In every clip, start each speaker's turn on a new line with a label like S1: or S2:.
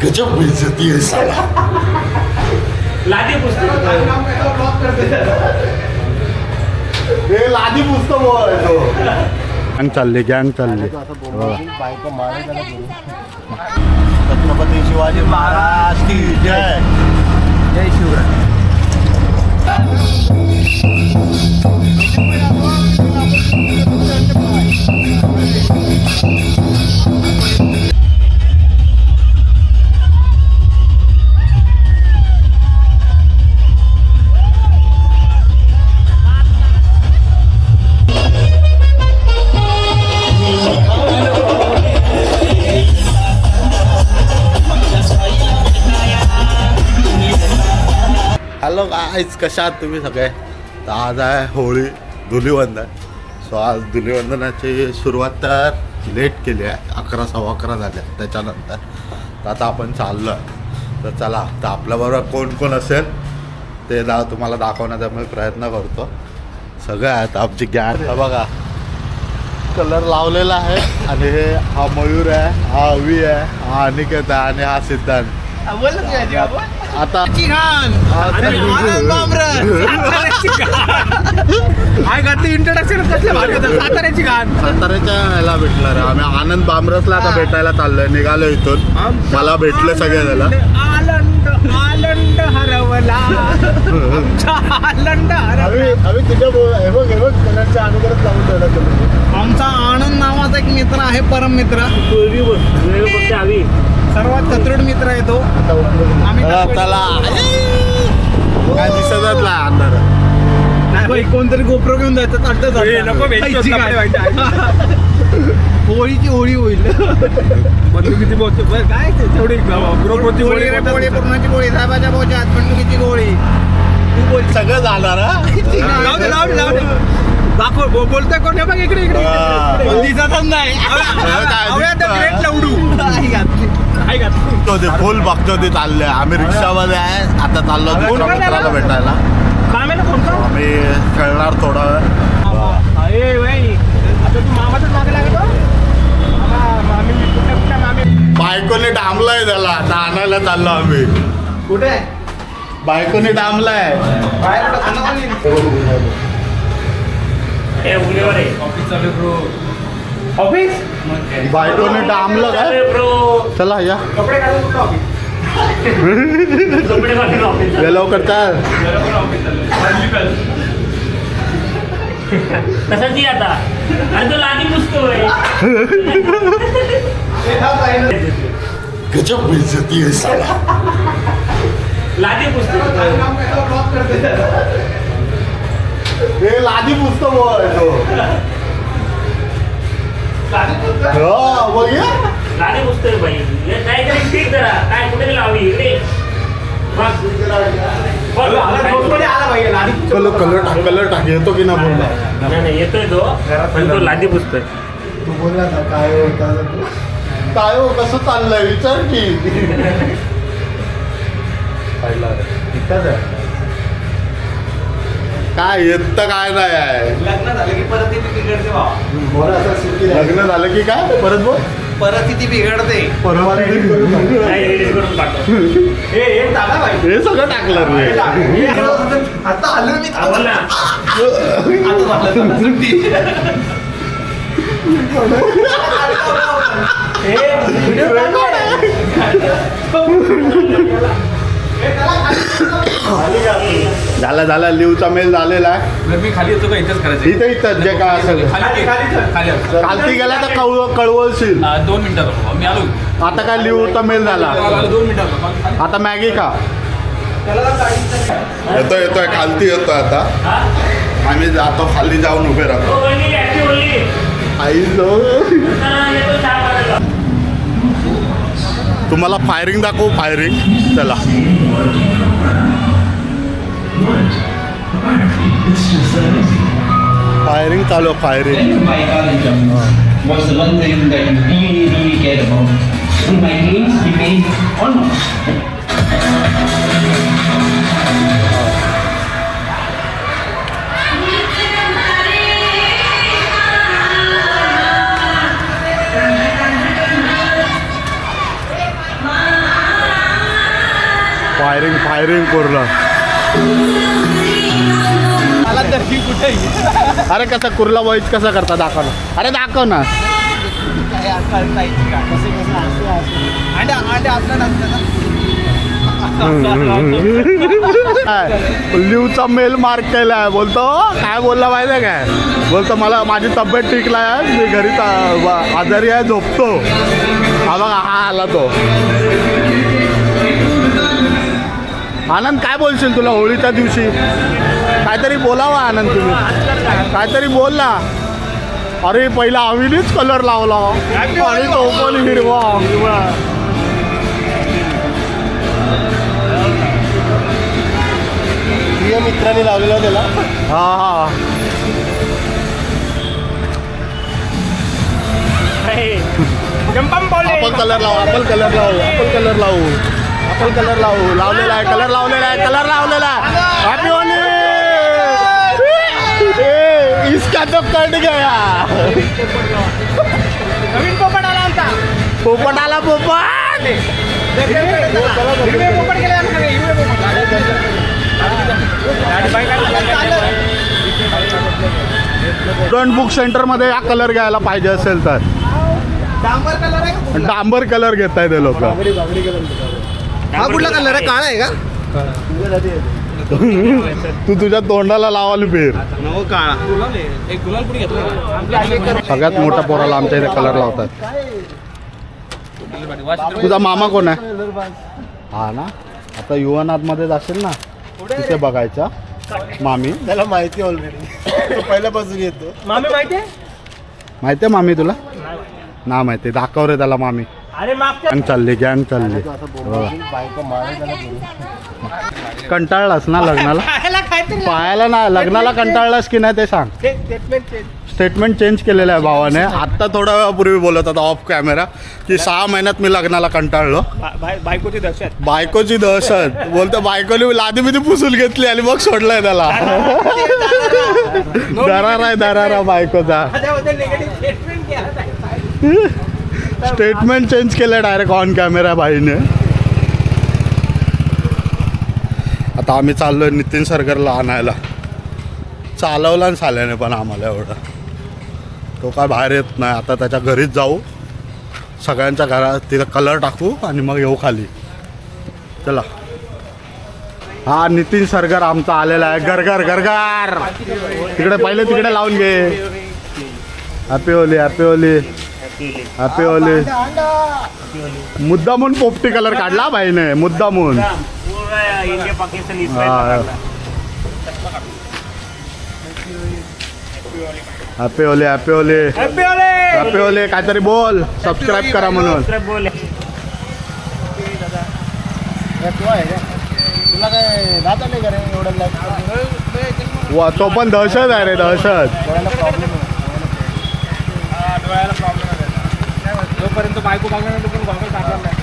S1: गजब बेइज्जती है साला.
S2: लादी पुस्तक
S1: हे लादी पुस्तक बोल तो. गँग चालली बायको मारे छत्रपती शिवाजी महाराज की जय.
S3: जय शिवराय.
S1: हॅलो गाईज, कशा आहात तुम्ही सगळे. तर आज आहे होळी, धुलीवंदन. सो आज धुलीवंदनाची सुरुवात तर लेट केली आहे, 11 सव्वा 11 झाल्या. त्याच्यानंतर तर आता आपण चाललो आहे. तर चला, तर आपल्याबरोबर कोण कोण असेल ते तुम्हाला दाखवण्याचा मी प्रयत्न करतो. सगळे आहेत आमची गँग. बघा कलर लावलेला आहे. आणि हे हा मयूर आहे, हा अवी आहे, हा अनिकेत आहे आणि हा सिद्धांत. आता
S3: इंट्रोडक्शन साताऱ्याच्या
S1: ह्याला भेटणार आहे. आम्ही आनंद बामरसला आता भेटायला चाललोय. निघालो इथून, मला भेटले सगळे त्याला.
S3: आनंद हरवला आमचा आनंद नावाचा एक मित्र आहे, परम मित्र, सर्वात कचरट मित्र आहे तो. आम्ही
S1: त्याला काय दिसतच नाही अंधार.
S3: नाही भाई, कोणतरी गोप्रो घेऊन जायचं. होळीची होळी होईल.
S2: किती काय तेवढी
S3: पूर्णाची गोळी, साहेबाच्या बोजात बंदुकीची गोळी.
S1: तू बोल, सगळं जाणार.
S3: दाखव बोलतोय कोण? बघ इकडे इकडे दिसतच नाही.
S1: ते फुल बघतो ते चालले. आम्ही रिक्षामध्ये आहे, आता चाललो मित्राला भेटायला. आम्ही खेळणार थोडा वेळ. बायकोने डांबलाय त्याला, आता आणायला चाललो आम्ही.
S3: कुठे
S1: बायकोने डांबलाय.
S2: ऑफिस
S1: बायकोने डांबलं काय. चला या लवकर चाल.
S2: कशाची आता? अरे तो लादी पुसतोय.
S1: गजब बेइज्जती है साला.
S2: लादी पुसतोय.
S1: हे लादी पुस्तक बोल तो. बघ
S2: लादी पुसतोय बाई. काय तरी ठीक जरा. काय कुठे लावली इकडे.
S1: कलर टाक येतो की ना बोलला.
S2: नाही येतोय तो, पण तो लादी पुसतोय.
S1: तू बोलला ना काय हो कसं चाललंय विचार की. काय येत तर काय नाही आहे.
S3: लग्न झालं की परिस्थिती बिघडते.
S1: लग्न झालं की काय परत बोल.
S3: परिस्थिती बिघडते.
S1: हे सगळं टाकलं रे.
S3: आता आलो मी.
S1: झाला लिव्हचा मेल झालेला आहे.
S3: मी खाली येतो का इथंच करायचं.
S1: इथं जे काय असेल खालती गेला तर कळवळशील.
S3: 2 मिनिटात मी आलो.
S1: आता काय लिव्हचा मेल झाला.
S3: 2 मिनिटात
S1: आता मॅगी खा. येतोय खालती येतोय. आता आम्ही जातो खाली जाऊन उभे राहतो. आई तुम्हाला फायरिंग दाखवू. फायरिंग चला. फायरिंग चालू. Firing
S4: was the one thing that you really cared about. So my dreams remained almost.
S1: Firing पूर्ण. अरे कसा कुर्ला वॉइस कसा करता दाखव ना. अरे दाखव ना. लिवचा मेल मार्क केलाय. बोलतो काय बोलला माहिती आहे काय. बोलतो मला माझी तब्येत ठीक नाही, मी घरी आजारी आहे, झोपतो. हा बघा हा आला तो. आनंद काय बोलशील, तुला होळीच्या दिवशी काहीतरी बोलावा आनंद. तुम्ही काहीतरी बोल ना. अरे पहिला आवीनेच कलर लावला आणि तो पण हिरवा. प्रिय मित्राने लावलेला त्याला. हा हा आपण कलर लावू, आपण कलर लावू, आपण कलर लावू, आपण कलर लावू. लावलेला आहे, कलर लावलेला आहे, कलर लावलेला आहे. Happy Holy. इसका तो कट गया.
S3: नवीन पोपट आला आमचा.
S1: पोपट आला पोपट.
S3: हिरवे पोपट गेले आमचे सगळे, हिरवे पोपट.
S1: स्टुडंट बुक सेंटरमध्ये हा कलर घ्यायला पाहिजे असेल तर
S3: डांबर कलर आहे का?
S1: डांबर कलर घेत आहेत ते लोक.
S3: हा कुठला कलर आहे, काळा आहे का?
S1: तू तुझ्या तोंडाला लावायला फिर.
S3: नको काळा. एक गुलाल पुडी घेतला.
S1: सगळ्यात मोठ्या पोराला आमच्या इथे कलर लावतात. तुझा मामा कोण आहे. हा ना, आता युवनाथमध्ये जाशील ना तिथे बघायचा मामी.
S3: त्याला माहिती ऑलरेडी, पहिल्यापासून येतो. मामी माहिती आहे.
S1: माहिती आहे मामी तुला. ना माहिती, दाखव रे त्याला मामी.
S2: अरे मागच्या
S1: गँग चालली, गँग चालली. कंटाळलास ना लग्नाला. पाहायला ना लग्नाला कंटाळलास की नाही ते सांग. स्टेटमेंट चेंज केलेलं आहे भावाने. आत्ता थोड्या वेळापूर्वी बोलत होता ऑफ कॅमेरा की 6 महिन्यात मी लग्नाला कंटाळलो.
S3: बायकोची दहशत.
S1: बायकोची दहशत. बोलतो बायकोने लादी बिदी पुसून घेतली आणि मग सोडलाय त्याला. दरार आहे, दरार आहे बायकोचा. स्टेटमेंट चेंज केलं डायरेक्ट ऑन कॅमेरा बाईने. आता आम्ही चाललोय नितीन सरगरला आणायला. चालवला आणि साल्याने पण आम्हाला एवढं. तो काय बाहेर येत नाही. आता त्याच्या घरीच जाऊ, सगळ्यांच्या घरात तिथं कलर टाकू आणि मग येऊ खाली. चला. हा नितीन सरगर आमचा आलेला आहे. गरगर गरगर. तिकडे पहिले तिकडे लावून घे. Happy Holi, happy Holi, happy Holy. मुद्दामून पोपटी कलर काढला बाईने, मुद्दामून.
S2: इंडिया पाकिस्तान
S1: हा. Happy Holi, happy Holi, happy Holy. काहीतरी बोल, सबस्क्राईब करा म्हणून.
S3: तुला काय दात आले का रे एवढं.
S1: वा तो पण दहशत आहे रे, दहशत.
S3: जोपर्यंत बायको बघणार पण गॉगल टाकला नाही.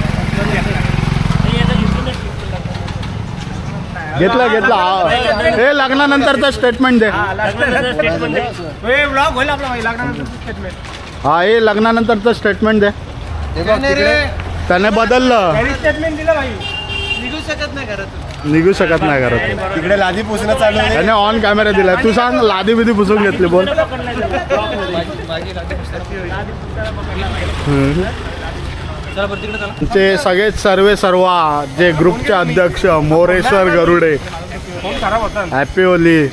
S1: घेतलं घेतलं. हे लग्नानंतरचं स्टेटमेंट दे.
S3: ब्लॉग होईल आपला लग्नानंतर स्टेटमेंट.
S1: हा हे लग्नानंतरचं स्टेटमेंट दे. त्याने बदललं.
S3: स्टेटमेंट दिलं भाई. निघू शकत नाही घरातून.
S1: निघू शकत नाही घरात.
S3: तिकडे लादी पुसणं चालू आहे.
S1: त्याने ऑन कॅमेरा दिलाय. तू सांग लादी बिदी पुसून घेतली बोल. ते सगळे सर्वा जे ग्रुपचे अध्यक्ष मोरेश्वर गरुडे. हॅपी होली.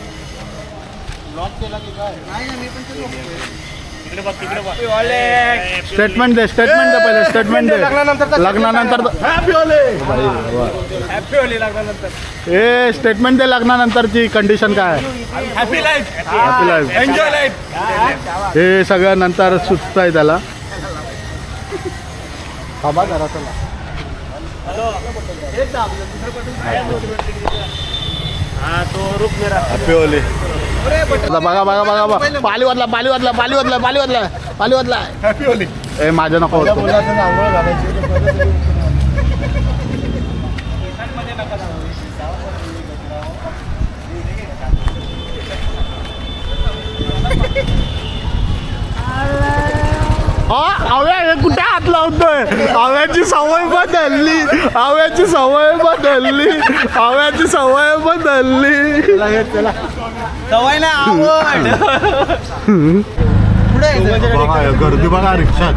S1: स्टेटमेंट दे, स्टेटमेंट दे पहिले, स्टेटमेंट दे. लग्नानंतर हॅपी होली.
S3: हॅपी होली लग्नानंतर.
S1: ए स्टेटमेंट दे लग्नानंतरची कंडिशन काय.
S3: Happy life.
S1: Happy life,
S3: enjoy life.
S1: हे सगळं नंतर सुचत आहे त्याला. बाबा जरा चला. हॅपी होली. बघा बघा बघा बघा. पाली वाजला, पाली वाजला, पाली वाजला, पाली वाजला, पाली वाजला.
S3: Happy Holy.
S1: ए माझ्या नको होतं.
S3: आंघोळ घालायची.
S1: हा अव्या हे कुठे हातलं. चालवतोय. हव्याची सवय बदलली, हव्याची सवय बदलली, हव्याची सवय बदलली.
S3: सवय ना आवड.
S1: बघा गर्दी बघा रिक्षात,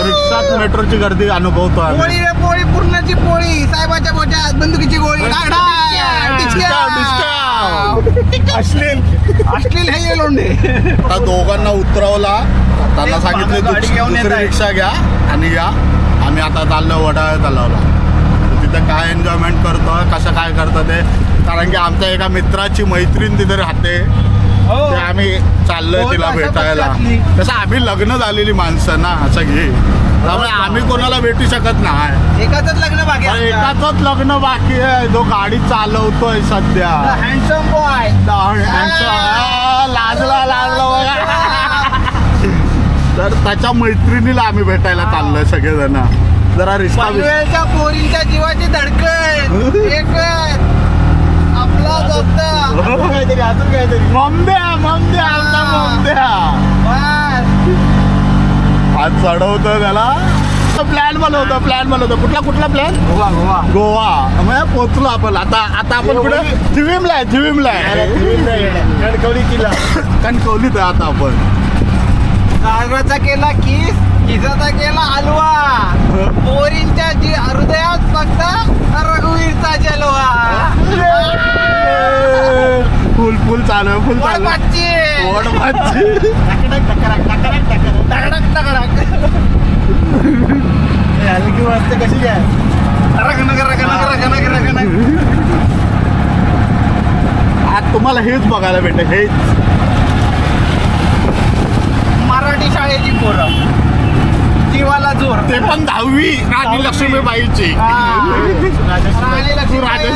S1: रिक्षात मेट्रोची गर्दी अनुभवतो आम्ही.
S3: पोळी रे पोळी, पूर्णाची पोळी, साहेबाच्या बोटात बंदुकीची गोळी. अश्लील हे लोंढे.
S1: आता दोघांना उतरवला, त्यांना सांगितले दुसरी रिक्षा घ्या आणि या. आम्ही आता चाललो वडाळ्यात तलावला. तिथे काय एन्जॉयमेंट करतो, कसं काय करतं ते, कारण की आमच्या एका मित्राची मैत्रीण तिथे राहते. ते आम्ही चाललोय तिला भेटायला. तसं आम्ही लग्न झालेली माणसं ना, असं घे, त्यामुळे आम्ही कोणाला भेटू शकत नाही.
S3: एकाच लग्न बाकी आहे.
S1: एकाच लग्न बाकी आहे, जो गाडी चालवतोय सध्या.
S3: Handsome boy.
S1: लाजला बघा. तर त्याच्या मैत्रिणीला आम्ही भेटायला चाललोय सगळेजण. जरा रिक्षा
S3: पनवेलच्या पोरींच्या जीवाची धडकन एकच आपला दोस्त.
S1: काहीतरी अजून काहीतरी ममद्या आज चढवतो त्याला. प्लॅन बनवतो. कुठला प्लॅन? गोवा. मग पोचलो आपण. आता आपण कुठे? जिविमला कणकवलीत आहे आता आपण.
S3: गाजराचा केला किसाचा केला हलवा. पोरींच्या जी हृदयात फक्त रघुवीरचा जलवा.
S1: फुल चालू आहे.
S3: वडपाची.
S1: हलकी वाजते कशी काय? आज तुम्हाला हेच बघायला भेटेल. हेच
S3: मराठी शाळेची पोरं, जीवाला जोर.
S1: ते पण 10वी राणी लक्ष्मीबाईची. राजा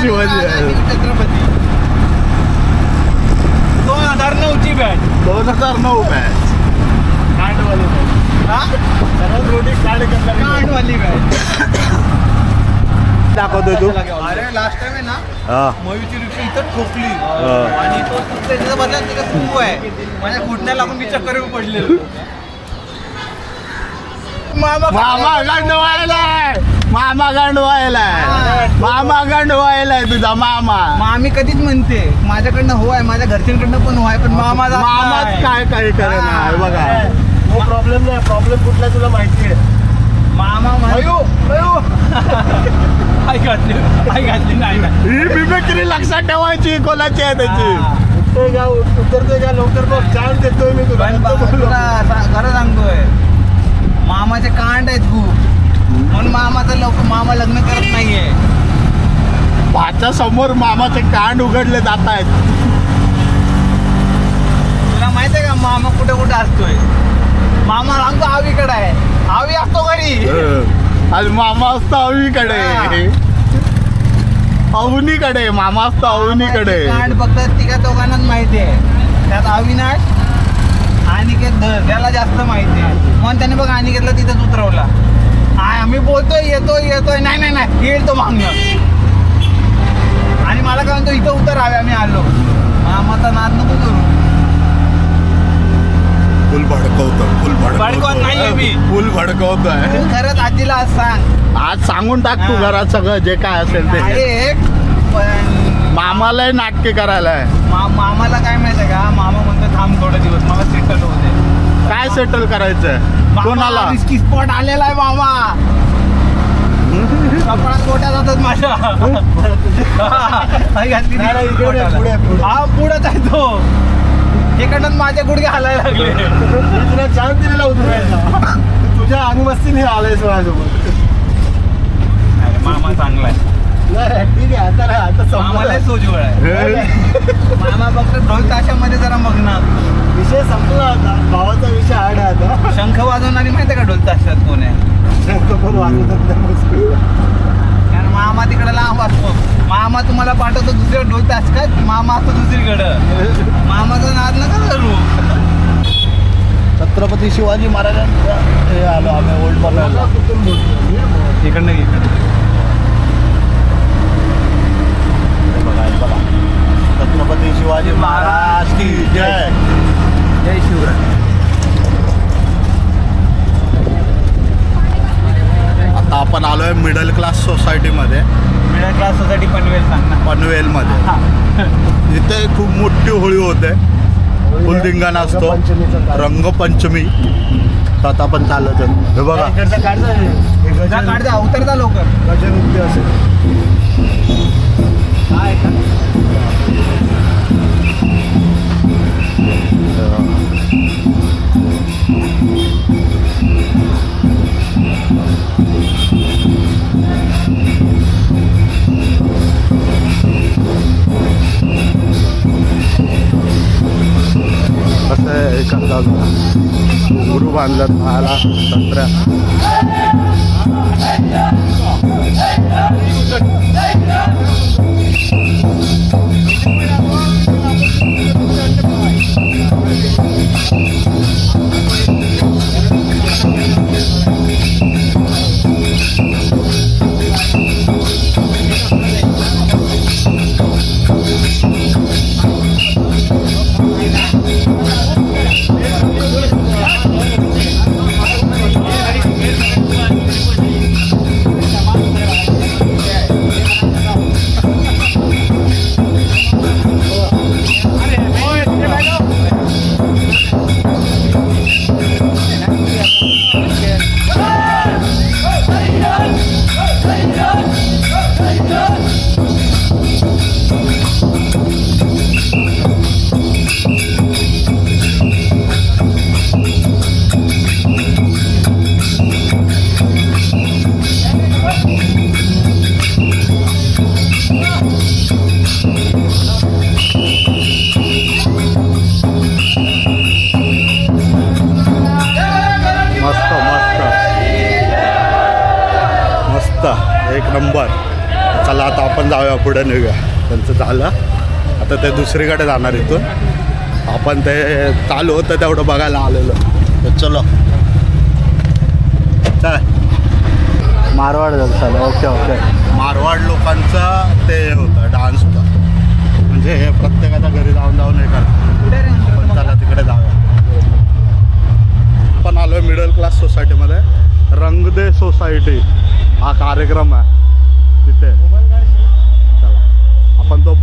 S1: शिवाजी आहे.
S3: छत्रपती. 2009ची बॅच.
S1: 2009 बॅच.
S3: कांडवाली बॅच.
S1: दाखवतोय तू?
S3: अरे लास्ट टाइम आहे ना, मयूची रिक्षा इथं ठोकली आणि तो त्याच्या बदल्यात तिकडे सुरू आहे. माझ्या घुटण्या लागून मी चक्कर पडलेलो.
S1: मामा गंडवायलाय तुझा मामा.
S3: मामी कधीच म्हणते माझ्याकडनं हो आहे, माझ्या घरच्यांकडनं पण हो आहे, पण
S1: मामाच काय करेना. बघा
S3: प्रॉब्लेम नाही. प्रॉब्लेम कुठला तुला माहिती आहे? मामा आई घातली नाही.
S1: ही बिबेकरी लक्षात ठेवायची, कोणाची आहे त्याची.
S3: उतरतोय लवकर बघ. चान्स देतोय मी तुला. खरं सांगतोय, मामाचे कांड आहेत खूप, म्हणून मामा लग्न करत नाहीये.
S1: भाच्या समोर मामाचे कांड उघडले जात आहेत.
S3: तुला माहित आहे का मामा कुठे कुठे असतोय? मामा सांगतो आवीकडे आहे, आवी असतो घरी.
S1: आणि मामा असतो अवनीकडे. मामा असतो अवनीकडे.
S3: कांड फक्त तिघा दोघांनाच माहिती आहे. त्यात अविनाश, अनिकेत धर, त्याला जास्त माहिती आहे. म्हणून त्याने बघ अनिकेतला तिथंच उतरवला. आम्ही बोलतोय येतोय नाही येईल तो मागणं. आणि मला काय म्हणतो इथं उतर हवे, आम्ही आलो. मामाचा नाद नको करू.
S1: फुल भडकवत
S3: नाहीये मी.
S1: फुल भडकवतोय.
S3: खरंच आजीला आज सांग.
S1: आज सांगून टाक तू घरात सगळं जे काय असेल ते.
S3: पण
S1: मामालाही नाटके करायला आहे.
S3: मामाला काय माहिती आहे का? मामा म्हणतो थांब थोडे दिवस, मला सेटल होते.
S1: काय सेटल करायचंय कोणाला?
S3: रिस्की स्पॉट आलेला आहे मामा. कपडात गोट्या जातात माझ्या. हा पुढंच आहे तो. इकडनं माझे गुडघे हलायला लागले.
S1: तुला चान्स दिलेला होता. तुझ्या अनुमस्तीने आलायस माझ्यासोबत.
S3: मामा चांगला आहे.
S1: ठीक आहे. आता
S3: मामाला सोजवळ आहे. मामा फक्त ढोल ताशामध्ये जरा मग्न.
S1: विषय संपला होता. भावाचा विषय आड आहे आता.
S3: शंख वाजवणारी माहिती आहे का ढोल ताशात कोण आहे? कारण मामा तिकडे लांब असतो. मामा तुम्हाला पाठवतो दुसऱ्या ढोल ताशकात, मामा असतो दुसरीकडं. मामाचं नाद नका करू.
S1: छत्रपती शिवाजी महाराजांचा हे आलो आम्ही ओल्ड बघायला.
S3: इकडनं
S1: बघा छत्रपती शिवाजी महाराज की जय.
S3: जय शिवराय.
S1: आलोय मिडल क्लास सोसायटीमध्ये,
S3: मिडल क्लास सोसायटी पनवेल सांग ना.
S1: पनवेलमध्ये.
S3: हा.
S1: इथे खूप मोठी होळी होते, फुलदिंगाणा असतो, रंगपंचमी. तर आता पण चालत आहे. हे बघा
S3: जा काढ द्या, उतर जा लवकर.
S1: गजनृत्य असेल.
S3: काय का?
S1: कसं आहे एखादा गुरु बांधलं पाहायला संत्र्या. मस्त मस्त मस्त एक नंबर. चला आता आपण जाऊया पुढे निघूया. त्यांचं झालं आता ते दुसरीकडे जाणार इथून. आपण ते चालू होतं तेवढं बघायला आलेलं. तर चलो चल.
S3: मारवाड झालं. Okay okay.
S1: मारवाड लोकांचा ते होतं, डान्स होता. म्हणजे हे प्रत्येकाच्या घरी जाऊन जाऊन हे करतात. आपण चला तिकडे जाऊया. आपण आलो आहे मिडल क्लास सोसायटीमध्ये. रंगदे सोसायटी हा कार्यक्रम आहे तिथे. चला आपण तो